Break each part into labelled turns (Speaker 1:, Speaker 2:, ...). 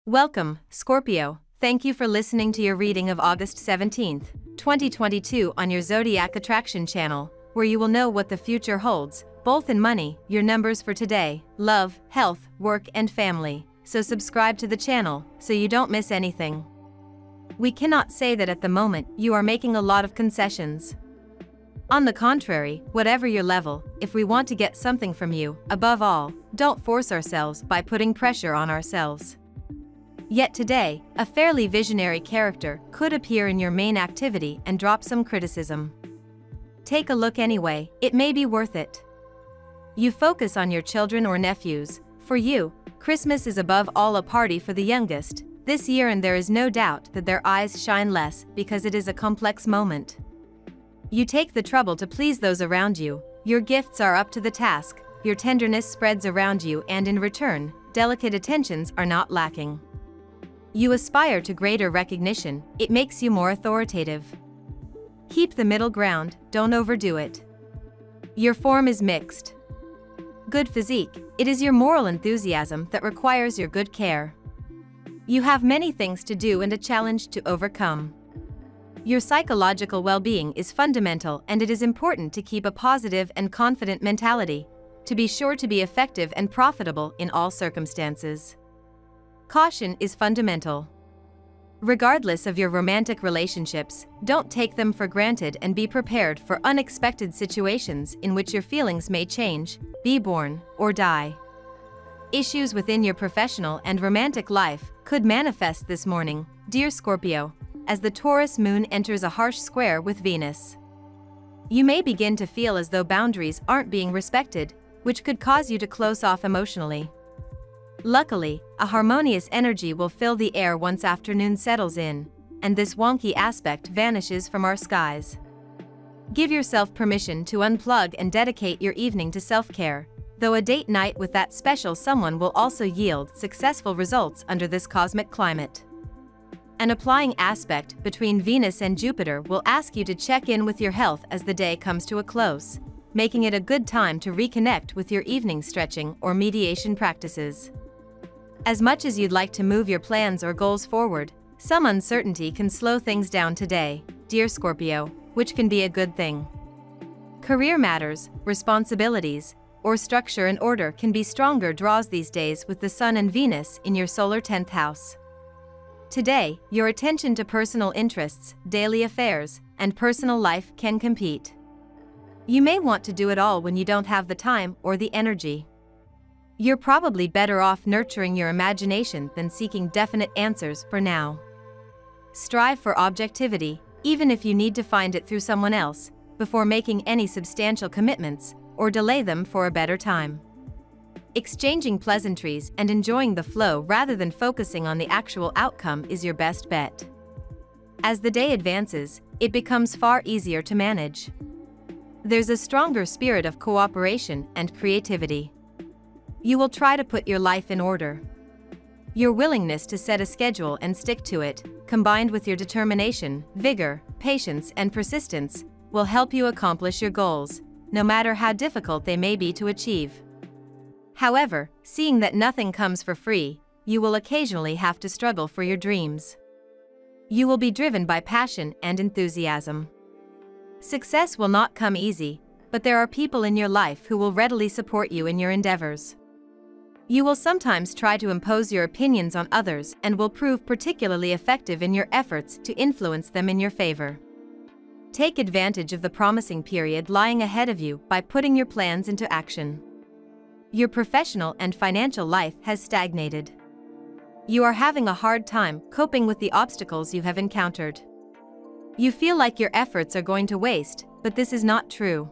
Speaker 1: Welcome, Scorpio. Thank you for listening to your reading of August 17th, 2022 on your Zodiac Attraction channel, where you will know what the future holds, both in money, your numbers for today, love, health, work and family. So subscribe to the channel, so you don't miss anything. We cannot say that at the moment you are making a lot of concessions. On the contrary, whatever your level, if we want to get something from you, above all, don't force ourselves by putting pressure on ourselves. Yet today, a fairly visionary character could appear in your main activity and drop some criticism. Take a look anyway, it may be worth it. You focus on your children or nephews. For you, Christmas is above all a party for the youngest this year, and there is no doubt that their eyes shine less because it is a complex moment. You take the trouble to please those around you, your gifts are up to the task, your tenderness spreads around you, and in return, delicate attentions are not lacking. You aspire to greater recognition, it makes you more authoritative. Keep the middle ground, don't overdo it. Your form is mixed. Good physique, it is your moral enthusiasm that requires your good care. You have many things to do and a challenge to overcome. Your psychological well-being is fundamental, and it is important to keep a positive and confident mentality, to be sure to be effective and profitable in all circumstances. Caution is fundamental. Regardless of your romantic relationships, don't take them for granted and be prepared for unexpected situations in which your feelings may change, be born, or die. Issues within your professional and romantic life could manifest this morning, dear Scorpio, as the Taurus moon enters a harsh square with Venus. You may begin to feel as though boundaries aren't being respected, which could cause you to close off emotionally. Luckily, a harmonious energy will fill the air once afternoon settles in, and this wonky aspect vanishes from our skies. Give yourself permission to unplug and dedicate your evening to self-care, though a date night with that special someone will also yield successful results under this cosmic climate. An applying aspect between Venus and Jupiter will ask you to check in with your health as the day comes to a close, making it a good time to reconnect with your evening stretching or meditation practices. As much as you'd like to move your plans or goals forward, some uncertainty can slow things down today, dear Scorpio, which can be a good thing. Career matters, responsibilities, or structure and order can be stronger draws these days with the Sun and Venus in your solar 10th house. Today, your attention to personal interests, daily affairs, and personal life can compete. You may want to do it all when you don't have the time or the energy. You're probably better off nurturing your imagination than seeking definite answers for now. Strive for objectivity, even if you need to find it through someone else, before making any substantial commitments, or delay them for a better time. Exchanging pleasantries and enjoying the flow rather than focusing on the actual outcome is your best bet. As the day advances, it becomes far easier to manage. There's a stronger spirit of cooperation and creativity. You will try to put your life in order. Your willingness to set a schedule and stick to it, combined with your determination, vigor, patience, and persistence, will help you accomplish your goals, no matter how difficult they may be to achieve. However, seeing that nothing comes for free, you will occasionally have to struggle for your dreams. You will be driven by passion and enthusiasm. Success will not come easy, but there are people in your life who will readily support you in your endeavors. You will sometimes try to impose your opinions on others and will prove particularly effective in your efforts to influence them in your favor. Take advantage of the promising period lying ahead of you by putting your plans into action. Your professional and financial life has stagnated. You are having a hard time coping with the obstacles you have encountered. You feel like your efforts are going to waste, but this is not true.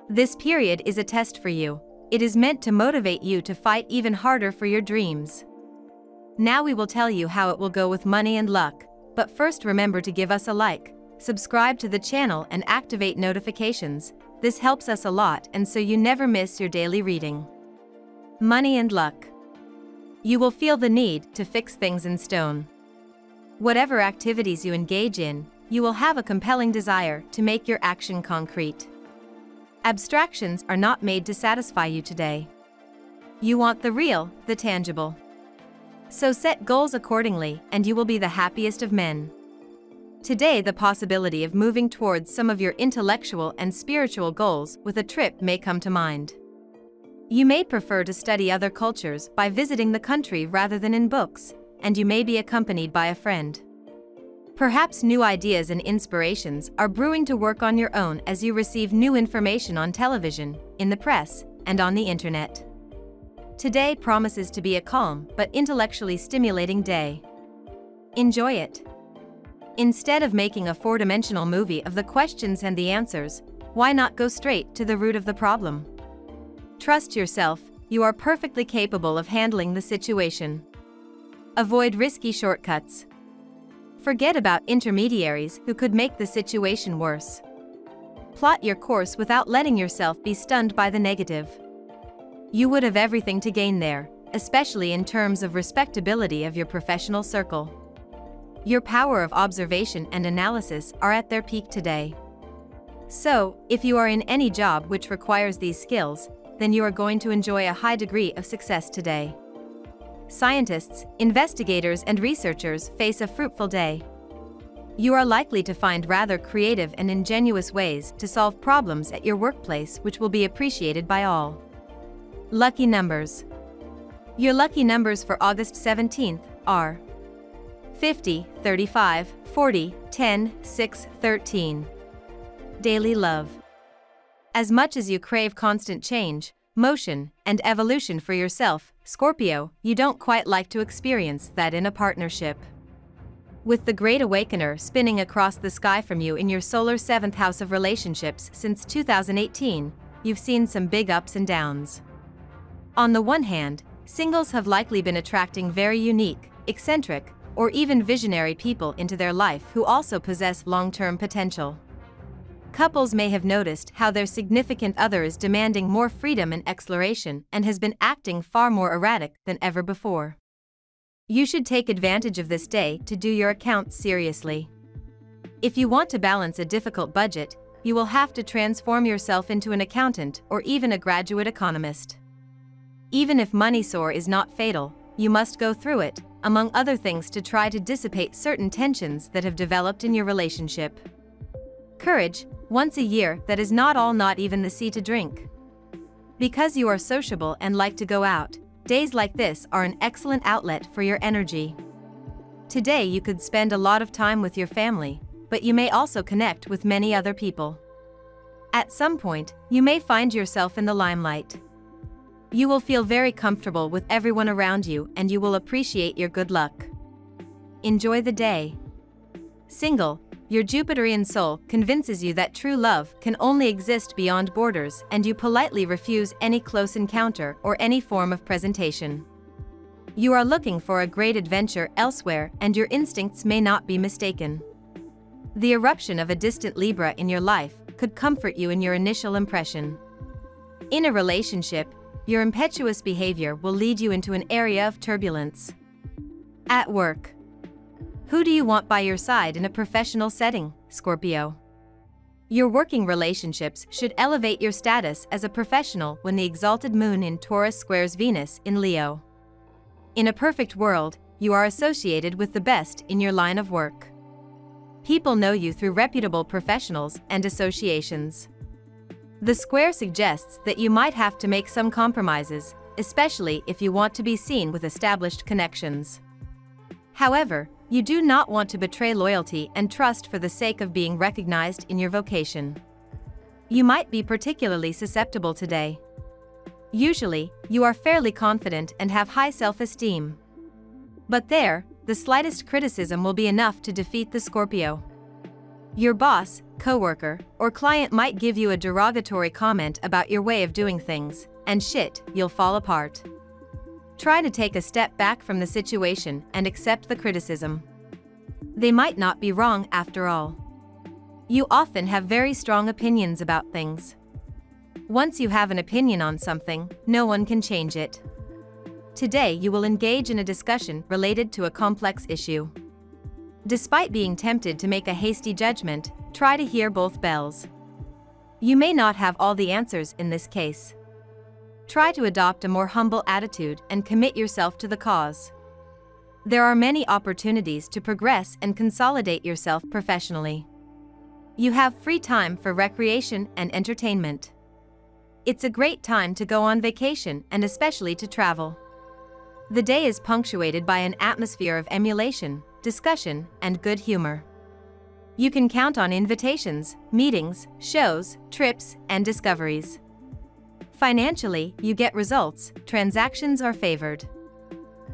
Speaker 1: This period is a test for you. It is meant to motivate you to fight even harder for your dreams. Now we will tell you how it will go with money and luck, but first remember to give us a like, subscribe to the channel and activate notifications. This helps us a lot, and so you never miss your daily reading. Money and luck. You will feel the need to fix things in stone. Whatever activities you engage in, you will have a compelling desire to make your action concrete. Abstractions are not made to satisfy you today. You want the real, the tangible. So set goals accordingly, and you will be the happiest of men. Today, the possibility of moving towards some of your intellectual and spiritual goals with a trip may come to mind. You may prefer to study other cultures by visiting the country rather than in books, and you may be accompanied by a friend. Perhaps new ideas and inspirations are brewing to work on your own as you receive new information on television, in the press, and on the internet. Today promises to be a calm but intellectually stimulating day. Enjoy it. Instead of making a four-dimensional movie of the questions and the answers, why not go straight to the root of the problem? Trust yourself, you are perfectly capable of handling the situation. Avoid risky shortcuts. Forget about intermediaries who could make the situation worse. Plot your course without letting yourself be stunned by the negative. You would have everything to gain there, especially in terms of respectability of your professional circle. Your power of observation and analysis are at their peak today. So, if you are in any job which requires these skills, then you are going to enjoy a high degree of success today. Scientists, investigators, and researchers face a fruitful day. You are likely to find rather creative and ingenious ways to solve problems at your workplace which will be appreciated by all. Lucky numbers. Your lucky numbers for August 17th are 50, 35, 40, 10, 6, 13. Daily love. As much as you crave constant change, motion, and evolution for yourself, Scorpio, you don't quite like to experience that in a partnership. With the Great Awakener spinning across the sky from you in your solar 7th house of relationships since 2018, you've seen some big ups and downs. On the one hand, singles have likely been attracting very unique, eccentric, or even visionary people into their life who also possess long-term potential. Couples may have noticed how their significant other is demanding more freedom and exploration and has been acting far more erratic than ever before. You should take advantage of this day to do your accounts seriously. If you want to balance a difficult budget, you will have to transform yourself into an accountant or even a graduate economist. Even if money sore is not fatal, you must go through it, among other things, to try to dissipate certain tensions that have developed in your relationship. Courage, once a year, that is not all, not even the sea to drink. Because you are sociable and like to go out, days like this are an excellent outlet for your energy. Today you could spend a lot of time with your family, but you may also connect with many other people. At some point, you may find yourself in the limelight. You will feel very comfortable with everyone around you and you will appreciate your good luck. Enjoy the day. Single, your Jupiterian soul convinces you that true love can only exist beyond borders and you politely refuse any close encounter or any form of presentation. You are looking for a great adventure elsewhere and your instincts may not be mistaken. The eruption of a distant Libra in your life could comfort you in your initial impression. In a relationship, your impetuous behavior will lead you into an area of turbulence. At work. Who do you want by your side in a professional setting, Scorpio? Your working relationships should elevate your status as a professional when the exalted moon in Taurus squares Venus in Leo. In a perfect world, you are associated with the best in your line of work. People know you through reputable professionals and associations. The square suggests that you might have to make some compromises, especially if you want to be seen with established connections. However, you do not want to betray loyalty and trust for the sake of being recognized in your vocation. You might be particularly susceptible today. Usually, you are fairly confident and have high self-esteem. But there, the slightest criticism will be enough to defeat the Scorpio. Your boss, coworker, or client might give you a derogatory comment about your way of doing things, and shit, you'll fall apart. Try to take a step back from the situation and accept the criticism. They might not be wrong after all. You often have very strong opinions about things. Once you have an opinion on something, no one can change it. Today you will engage in a discussion related to a complex issue. Despite being tempted to make a hasty judgment, try to hear both bells. You may not have all the answers in this case. Try to adopt a more humble attitude and commit yourself to the cause. There are many opportunities to progress and consolidate yourself professionally. You have free time for recreation and entertainment. It's a great time to go on vacation and especially to travel. The day is punctuated by an atmosphere of emulation, discussion, and good humor. You can count on invitations, meetings, shows, trips, and discoveries. Financially, you get results, transactions are favored.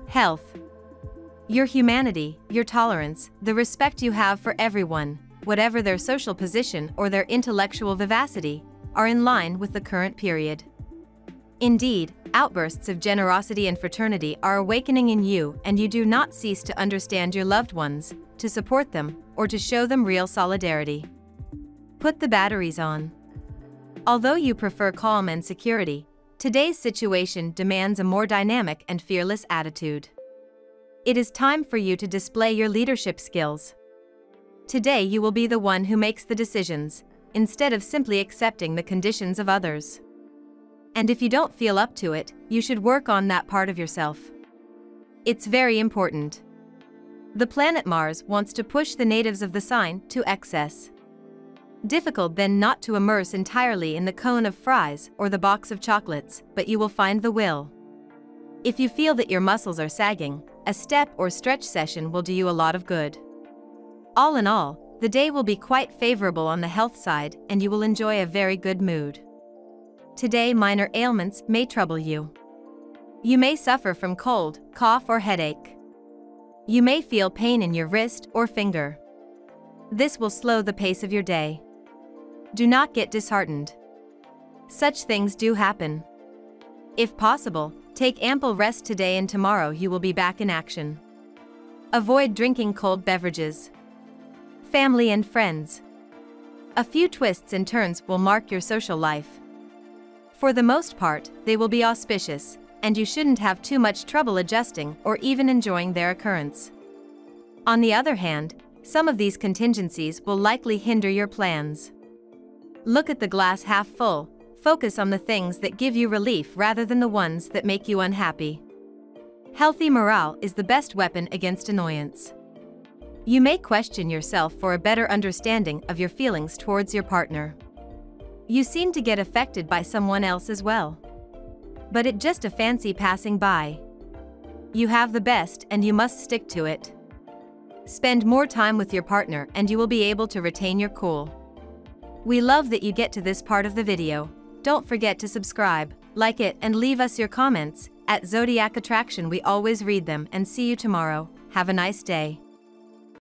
Speaker 1: Health. Your humanity, your tolerance, the respect you have for everyone, whatever their social position or their intellectual vivacity, are in line with the current period. Indeed, outbursts of generosity and fraternity are awakening in you, and you do not cease to understand your loved ones, to support them, or to show them real solidarity. Put the batteries on. Although you prefer calm and security, today's situation demands a more dynamic and fearless attitude. It is time for you to display your leadership skills. Today you will be the one who makes the decisions, instead of simply accepting the conditions of others. And if you don't feel up to it, you should work on that part of yourself. It's very important. The planet Mars wants to push the natives of the sign to excess. Difficult then not to immerse entirely in the cone of fries or the box of chocolates, but you will find the will. If you feel that your muscles are sagging, a step or stretch session will do you a lot of good. All in all, the day will be quite favorable on the health side and you will enjoy a very good mood. Today minor ailments may trouble you. You may suffer from cold, cough or headache. You may feel pain in your wrist or finger. This will slow the pace of your day. Do not get disheartened. Such things do happen. If possible, take ample rest today and tomorrow you will be back in action. Avoid drinking cold beverages. Family and friends. A few twists and turns will mark your social life. For the most part, they will be auspicious, and you shouldn't have too much trouble adjusting or even enjoying their occurrence. On the other hand, some of these contingencies will likely hinder your plans. Look at the glass half full, focus on the things that give you relief rather than the ones that make you unhappy. Healthy morale is the best weapon against annoyance. You may question yourself for a better understanding of your feelings towards your partner. You seem to get affected by someone else as well. But it's just a fancy passing by. You have the best and you must stick to it. Spend more time with your partner and you will be able to retain your cool. We love that you get to this part of the video. Don't forget to subscribe, like it and leave us your comments. At Zodiac Attraction we always read them and see you tomorrow. Have a nice day.